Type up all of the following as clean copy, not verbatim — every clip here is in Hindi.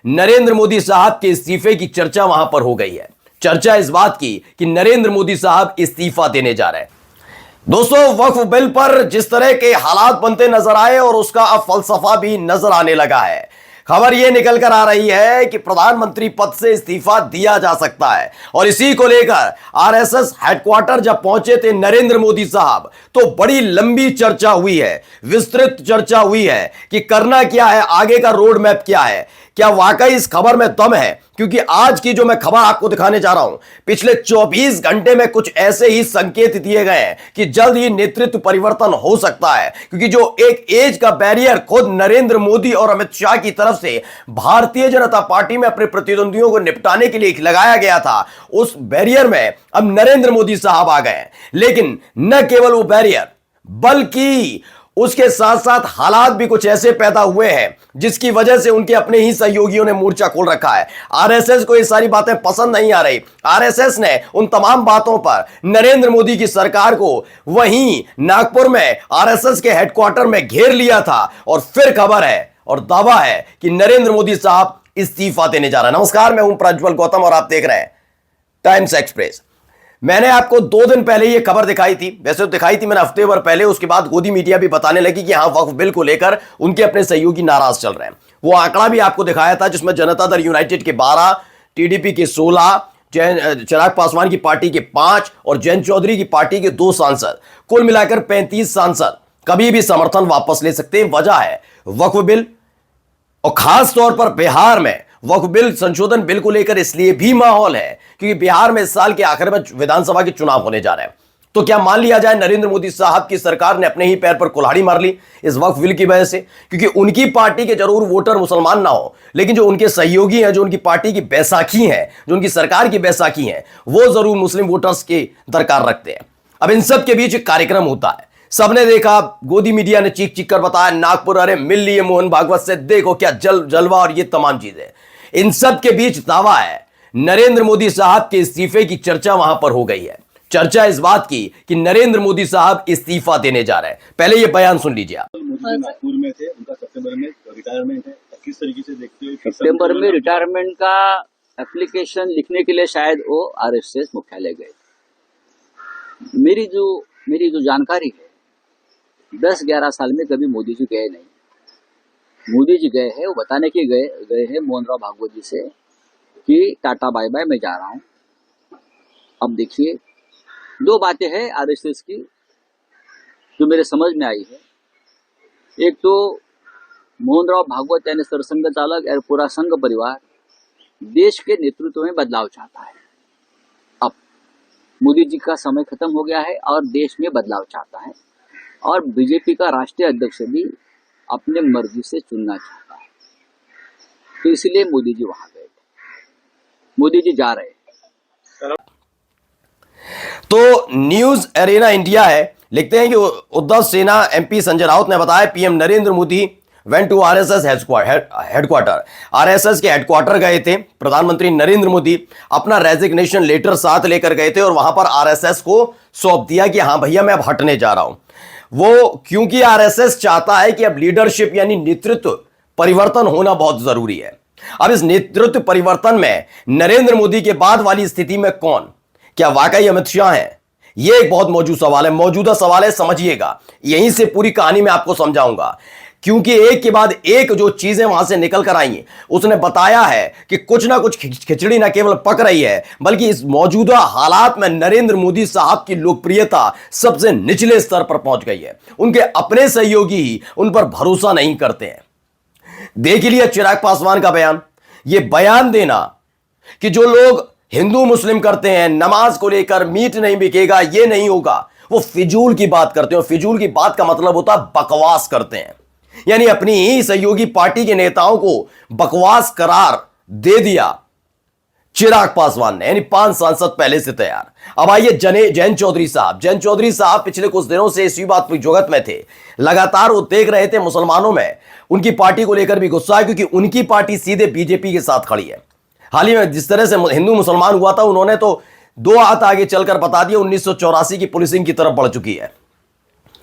नरेंद्र मोदी साहब के इस्तीफे की चर्चा वहां पर हो गई है। चर्चा इस बात की कि नरेंद्र मोदी साहब इस्तीफा देने जा रहे हैं। दोस्तों, वक्फ बिल पर जिस तरह के हालात बनते नजर आए और उसका अब फलसफा भी नजर आने लगा है। खबर यह निकल कर आ रही है कि प्रधानमंत्री पद से इस्तीफा दिया जा सकता है और इसी को लेकर आरएसएस हेडक्वार्टर जब पहुंचे थे नरेंद्र मोदी साहब, तो बड़ी लंबी चर्चा हुई है, विस्तृत चर्चा हुई है कि करना क्या है, आगे का रोड मैप क्या है। क्या वाकई इस खबर में दम है? क्योंकि आज की जो मैं खबर आपको दिखाने जा रहा हूं, पिछले 24 घंटे में कुछ ऐसे ही संकेत दिए गए हैं कि जल्द ही नेतृत्व परिवर्तन हो सकता है। क्योंकि जो एक एज का बैरियर खुद नरेंद्र मोदी और अमित शाह की तरफ से भारतीय जनता पार्टी में अपने प्रतिद्वंदियों को निपटाने के लिए लगाया गया था, उस बैरियर में अब नरेंद्र मोदी साहब आ गए। लेकिन न केवल वो बैरियर, बल्कि उसके साथ साथ हालात भी कुछ ऐसे पैदा हुए हैं जिसकी वजह से उनके अपने ही सहयोगियों ने मोर्चा खोल रखा है। आरएसएस को ये सारी बातें पसंद नहीं आ रही। आरएसएस ने उन तमाम बातों पर नरेंद्र मोदी की सरकार को वहीं नागपुर में आरएसएस के हेडक्वार्टर में घेर लिया था और फिर खबर है और दावा है कि नरेंद्र मोदी साहब इस्तीफा देने जा रहे हैं। नमस्कार, मैं हूं प्रज्वल गौतम और आप देख रहे हैं टाइम्स एक्सप्रेस। मैंने आपको 2 दिन पहले यह खबर दिखाई थी, वैसे तो दिखाई थी मैंने हफ्ते भर पहले, उसके बाद गोदी मीडिया भी बताने लगी कि हां, वक्फ बिल को लेकर उनके अपने सहयोगी नाराज चल रहे हैं। वो आंकड़ा भी आपको दिखाया था जिसमें जनता दल यूनाइटेड के 12, टीडीपी के 16, चिराग पासवान की पार्टी के 5 और जयंत चौधरी की पार्टी के 2 सांसद, कुल मिलाकर 35 सांसद कभी भी समर्थन वापस ले सकते हैं। वजह है वक्फ बिल और खास तौर पर बिहार में वक्फ बिल संशोधन बिल को लेकर इसलिए भी माहौल है क्योंकि बिहार में इस साल के आखिर में विधानसभा के चुनाव होने जा रहे हैं। तो क्या मान लिया जाए नरेंद्र मोदी साहब की सरकार ने अपने ही पैर पर कुल्हाड़ी मार ली इस वक्फ बिल की वजह से? क्योंकि उनकी पार्टी के जरूर वोटर मुसलमान ना हो, लेकिन जो उनके सहयोगी हैं, जो उनकी पार्टी की बैसाखी हैं, जो उनकी सरकार की बैसाखी हैं, वो जरूर मुस्लिम वोटर्स की दरकार रखते हैं। अब इन सब के बीच एक कार्यक्रम होता है, सबने देखा, गोदी मीडिया ने चीख चीख कर बताया, नागपुर अरे मिल लिए मोहन भागवत से, देखो क्या जलवा और ये तमाम चीजें। इन सब के बीच दावा है नरेंद्र मोदी साहब के इस्तीफे की चर्चा वहां पर हो गई है। चर्चा इस बात की कि नरेंद्र मोदी साहब इस्तीफा देने जा रहे हैं। पहले ये बयान सुन लीजिए आप। मोदी नागपुर में थे, उनका सितंबर में रिटायरमेंट है, किस तरीके से देखते हो? सितंबर में रिटायरमेंट का एप्लीकेशन लिखने के लिए शायद वो आरएसएस मुख्यालय गए। मेरी जो जानकारी है, 10-11 साल में कभी मोदी जी गए नहीं। मोदी जी गए हैं, वो बताने के गए हैं मोहन राव भागवत जी से कि टाटा बाय बाय, मैं जा रहा हूं। अब देखिए, 2 बातें हैं आरएसएस की जो मेरे समझ में आई है। एक तो मोहन राव भागवत यानी सरसंघ चालक और पूरा संघ परिवार देश के नेतृत्व में बदलाव चाहता है। अब मोदी जी का समय खत्म हो गया है और देश में बदलाव चाहता है और बीजेपी का राष्ट्रीय अध्यक्ष भी अपने मर्जी से चुनना चाहता है, तो इसलिए मोदी जी वहां गए थे। मोदी जी जा रहे हैं। तो न्यूज एरेना इंडिया है, लिखते हैं कि उद्धव सेना एमपी संजय राउत ने बताया, PM Narendra Modi went to RSS headquarter. RSS के हेडक्वार्टर गए थे। प्रधानमंत्री नरेंद्र मोदी अपना रेजिग्नेशन लेटर साथ लेकर गए थे और वहां पर आरएसएस को सौंप दिया कि हां भैया, मैं अब हटने जा रहा हूं। वो क्योंकि आरएसएस चाहता है कि अब लीडरशिप यानी नेतृत्व परिवर्तन होना बहुत जरूरी है। अब इस नेतृत्व परिवर्तन में नरेंद्र मोदी के बाद वाली स्थिति में कौन? क्या वाकई अमित शाह है? यह एक बहुत मौजूदा सवाल है, समझिएगा। यहीं से पूरी कहानी मैं आपको समझाऊंगा, क्योंकि एक के बाद एक जो चीजें वहां से निकल कर आई हैं, उसने बताया है कि कुछ ना कुछ खिचड़ी ना केवल पक रही है, बल्कि इस मौजूदा हालात में नरेंद्र मोदी साहब की लोकप्रियता सबसे निचले स्तर पर पहुंच गई है। उनके अपने सहयोगी ही उन पर भरोसा नहीं करते हैं। देख लिया चिराग पासवान का बयान। यह बयान देना कि जो लोग हिंदू मुस्लिम करते हैं, नमाज को लेकर मीट नहीं बिकेगा, यह नहीं होगा, वो फिजूल की बात करते हैं। और फिजूल की बात का मतलब होता है बकवास करते हैं। यानी अपनी ही सहयोगी पार्टी के नेताओं को बकवास करार दे दिया चिराग पासवान ने, यानी 5 सांसद पहले से तैयार। अब आइए जयंत चौधरी साहब पिछले कुछ दिनों से इसी बात पर जुगत में थे। लगातार वो देख रहे थे मुसलमानों में उनकी पार्टी को लेकर भी गुस्सा है, क्योंकि उनकी पार्टी सीधे बीजेपी के साथ खड़ी है। हाल ही में जिस तरह से हिंदू मुसलमान हुआ था, उन्होंने तो 2 हाथ आगे चलकर बता दिया 1984 की पुलिसिंग की तरफ बढ़ चुकी है।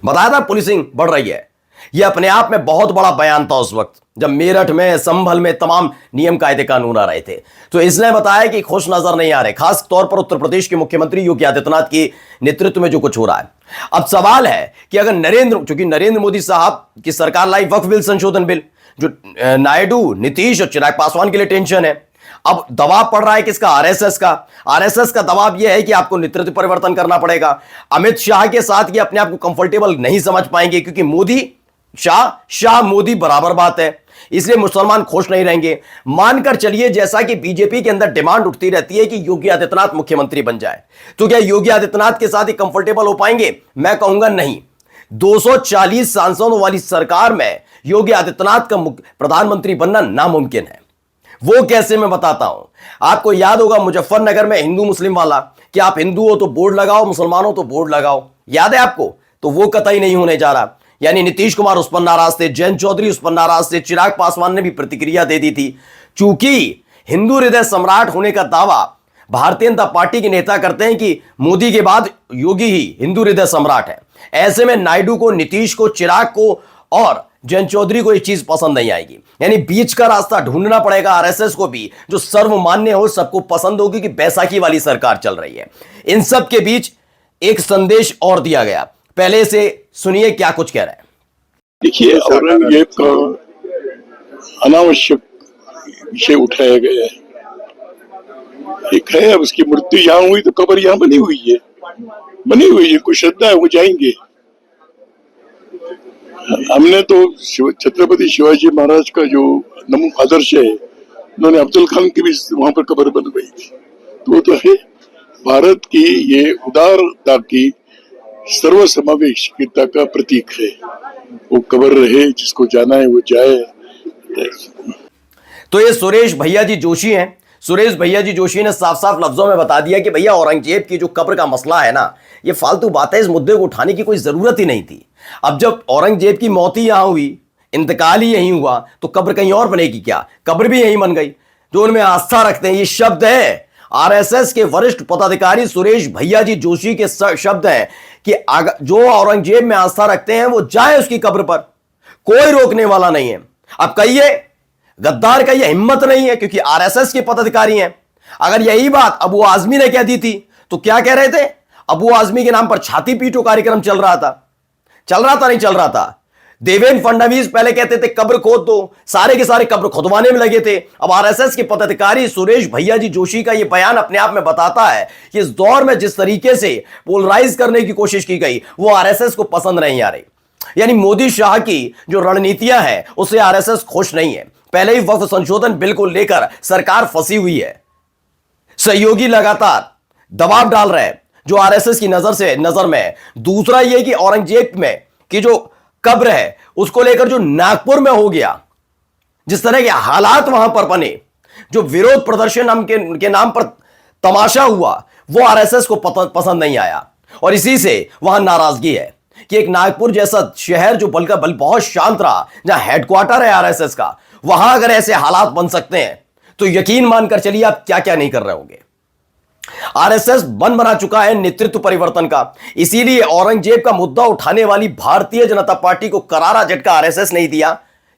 बताया था पुलिसिंग बढ़ रही है। यह अपने आप में बहुत बड़ा बयान था उस वक्त जब मेरठ में, संभल में तमाम नियम कायदे कानून आ रहे थे। तो इसने बताया कि खुश नजर नहीं आ रहे, खास तौर पर उत्तर प्रदेश के मुख्यमंत्री योगी आदित्यनाथ के नेतृत्व में जो कुछ हो रहा है। अब सवाल है कि अगर चूंकि नरेंद्र मोदी साहब की सरकार लाई वक्फ बिल संशोधन बिल, जो नायडू, नीतीश और चिराग पासवान के लिए टेंशन है। अब दबाव पड़ रहा है किसका? आरएसएस का। आरएसएस का दबाव यह है कि आपको नेतृत्व परिवर्तन करना पड़ेगा। अमित शाह के साथ ये अपने आप को कंफर्टेबल नहीं समझ पाएंगे, क्योंकि मोदी शाह मोदी बराबर बात है, इसलिए मुसलमान खुश नहीं रहेंगे। मानकर चलिए जैसा कि बीजेपी के अंदर डिमांड उठती रहती है कि योगी आदित्यनाथ मुख्यमंत्री बन जाए, तो क्या योगी आदित्यनाथ के साथ ही कंफर्टेबल हो पाएंगे? मैं कहूंगा नहीं। 240 सांसदों वाली सरकार में योगी आदित्यनाथ का प्रधानमंत्री बनना नामुमकिन है। वो कैसे, मैं बताता हूं। आपको याद होगा मुजफ्फरनगर में हिंदू मुस्लिम वाला, कि आप हिंदू हो तो बोर्ड लगाओ, मुसलमान हो तो बोर्ड लगाओ, याद है आपको? तो वो कतई नहीं होने जा रहा। यानी नीतीश कुमार उस पर नाराज थे, जयंत चौधरी उस पर नाराज थे, चिराग पासवान ने भी प्रतिक्रिया दे दी थी। चूंकि हिंदू हृदय सम्राट होने का दावा भारतीय जनता पार्टी के नेता करते हैं कि मोदी के बाद योगी ही हिंदू हृदय सम्राट है, ऐसे में नायडू को, नीतीश को, चिराग को और जयंत चौधरी को ये चीज पसंद नहीं आएगी। यानी बीच का रास्ता ढूंढना पड़ेगा आरएसएस को भी, जो सर्वमान्य हो, सबको पसंद होगी कि बैसाखी वाली सरकार चल रही है। इन सब के बीच एक संदेश और दिया गया, पहले से सुनिए क्या कुछ कह रहे हैं। देखिए, औरंगजेब का अनावश्यक विषय उठाया गया है। एक है, अब उसकी मृत्यु यहाँ हुई तो कब्र यहाँ बनी हुई है, कोई श्रद्धा है, वो जाएंगे। हमने तो छत्रपति शिवाजी महाराज का जो नमूना आदर्श है, उन्होंने अफजल खान की भी वहां पर कब्र बनवाई थी। तो वो तो है भारत की ये उदारता की, सर्वसमावेशिता का प्रतीक है। वो कब्र रहे, जिसको जाना है वो जाए। तो ये सुरेश भैया जी जोशी हैं। सुरेश भैया जी जोशी ने साफ साफ लफ्जों में बता दिया कि भैया औरंगजेब की जो कब्र का मसला है ना, ये फालतू बात है, इस मुद्दे को उठाने की कोई जरूरत ही नहीं थी। अब जब औरंगजेब की मौत ही यहां हुई, इंतकाल ही यहीं हुआ, तो कब्र कहीं और बनेगी क्या? कब्र भी यहीं बन गई। जो उनमें आस्था रखते हैं, ये शब्द है आरएसएस के वरिष्ठ पदाधिकारी सुरेश भैया जी जोशी के शब्द हैं कि जो औरंगजेब में आस्था रखते हैं वो जाए उसकी कब्र पर, कोई रोकने वाला नहीं है। अब कहिए गद्दार का ये हिम्मत नहीं है, क्योंकि आरएसएस के पदाधिकारी हैं। अगर यही बात अबू आजमी ने कह दी थी तो क्या कह रहे थे? अबू आजमी के नाम पर छाती पीटो कार्यक्रम चल रहा था, नहीं चल रहा था। देवेंद्र फडणवीस पहले कहते थे कब्र खोद दो, सारे के सारे कब्र खुदवाने में लगे थे। अब आरएसएस के पदाधिकारी सुरेश भैया जी जोशी का यह बयान अपने आप में बताता है कि इस दौर में जिस तरीके से पोलराइज करने की कोशिश की गई वो आरएसएस को पसंद नहीं आ रही। यानी मोदी शाह की जो रणनीतियां हैं उससे आरएसएस खुश नहीं है। पहले ही वक्फ संशोधन बिल को लेकर सरकार फंसी हुई है, सहयोगी लगातार दबाव डाल रहे हैं जो आरएसएस की नजर में है। दूसरा यह कि औरंगजेब में की जो कब्र है उसको लेकर जो नागपुर में हो गया, जिस तरह के हालात वहां पर बने, जो विरोध प्रदर्शन के नाम पर तमाशा हुआ, वो आरएसएस को पसंद नहीं आया। और इसी से वहां नाराजगी है कि एक नागपुर जैसा शहर जो बल का बल बहुत शांत रहा, जहां हेडक्वार्टर है आरएसएस का, वहां अगर ऐसे हालात बन सकते हैं तो यकीन मानकर चलिए आप क्या क्या नहीं कर रहे होंगे। आरएसएस मन बना चुका है नेतृत्व परिवर्तन का। इसीलिए औरंगजेब का मुद्दा उठाने वाली भारतीय जनता पार्टी को करारा झटका आरएसएस नहीं दिया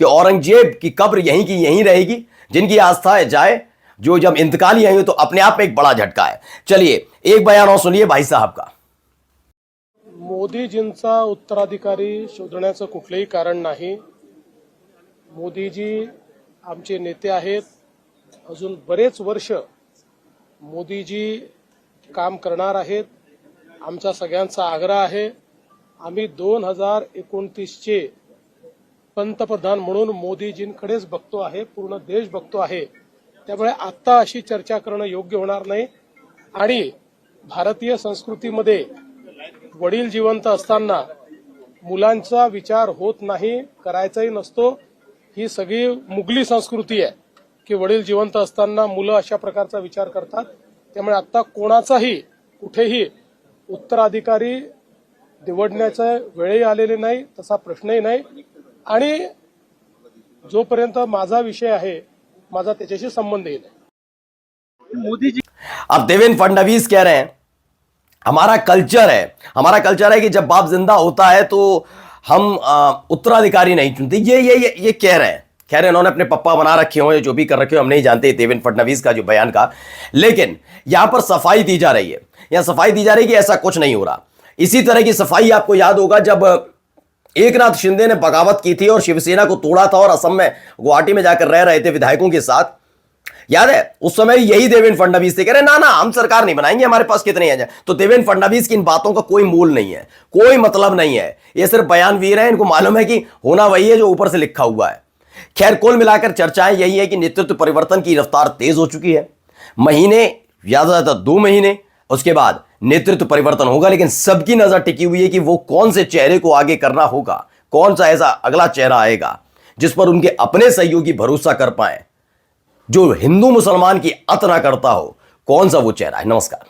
कि औरंगजेब की कब्र यहीं की यहीं रहेगी, जिनकी आस्था है जाए, जो जब इंतकाल यहीं हो, तो अपने आप में एक बड़ा झटका है। चलिए एक बयान और सुनिए भाई साहब का। मोदीजींचा उत्तराधिकारी शोधण्याचं कुठलेही कारण नाही। मोदीजी आमचे नेते आहेत, अजून बरेच वर्ष मोदीजी काम करणार आहेत। आमचा सगळ्यांचा आग्रह आहे, आम्ही 2029चे पंतप्रधान म्हणून मोदीजींकडेच बघतो आहे, पूर्ण देश बघतो आहे। त्यामुळे आता अशी चर्चा करणं योग्य होणार नाही। आणि भारतीय संस्कृतीमध्ये वडील जिवंत असताना मुलांचा विचार होत नाही, करायचाही नसतो। ही सगळी मुघली संस्कृती आहे की वडील जिवंत असताना मुलं अशा प्रकारचा विचार करतात। त्यामुळे आता कोणाचाही कुठेही उत्तराधिकारी निवडण्याचा वेळही आलेले नाही, तसा प्रश्नही नाही। आणि जोपर्यंत माझा विषय आहे, माझा त्याच्याशी संबंधही नाही। मोदी जी अब देवेंद्र फडणवीस कह रहे हैं हमारा कल्चर है कि जब बाप जिंदा होता है तो हम उत्तराधिकारी नहीं चुनते, ये कह रहे हैं। खैर, इन्होंने अपने पप्पा बना रखे हो, जो भी कर रखे हो हम नहीं जानते, देवेंद्र फडणवीस का जो बयान का। लेकिन यहां पर सफाई दी जा रही है, यहां सफाई दी जा रही है कि ऐसा कुछ नहीं हो रहा। इसी तरह की सफाई आपको याद होगा जब एकनाथ शिंदे ने बगावत की थी और शिवसेना को तोड़ा था और असम में गुवाहाटी में जाकर रह रहे थे विधायकों के साथ, याद है? उस समय यही देवेंद्र फडणवीस थे, कह रहे ना ना हम सरकार नहीं बनाएंगे, हमारे पास कितने आ जाए। तो देवेंद्र फडणवीस की इन बातों का कोई मूल नहीं है, कोई मतलब नहीं है, ये सिर्फ बयानवीर है। इनको मालूम है कि होना वही है जो ऊपर से लिखा हुआ है। खैर, कुल मिलाकर चर्चाएं यही है कि नेतृत्व परिवर्तन की रफ्तार तेज हो चुकी है। महीने, ज्यादा से ज्यादा 2 महीने, उसके बाद नेतृत्व परिवर्तन होगा। लेकिन सबकी नजर टिकी हुई है कि वो कौन से चेहरे को आगे करना होगा, कौन सा ऐसा अगला चेहरा आएगा जिस पर उनके अपने सहयोगी भरोसा कर पाए, जो हिंदू मुसलमान की अत ना करता हो। कौन सा वो चेहरा है? नमस्कार।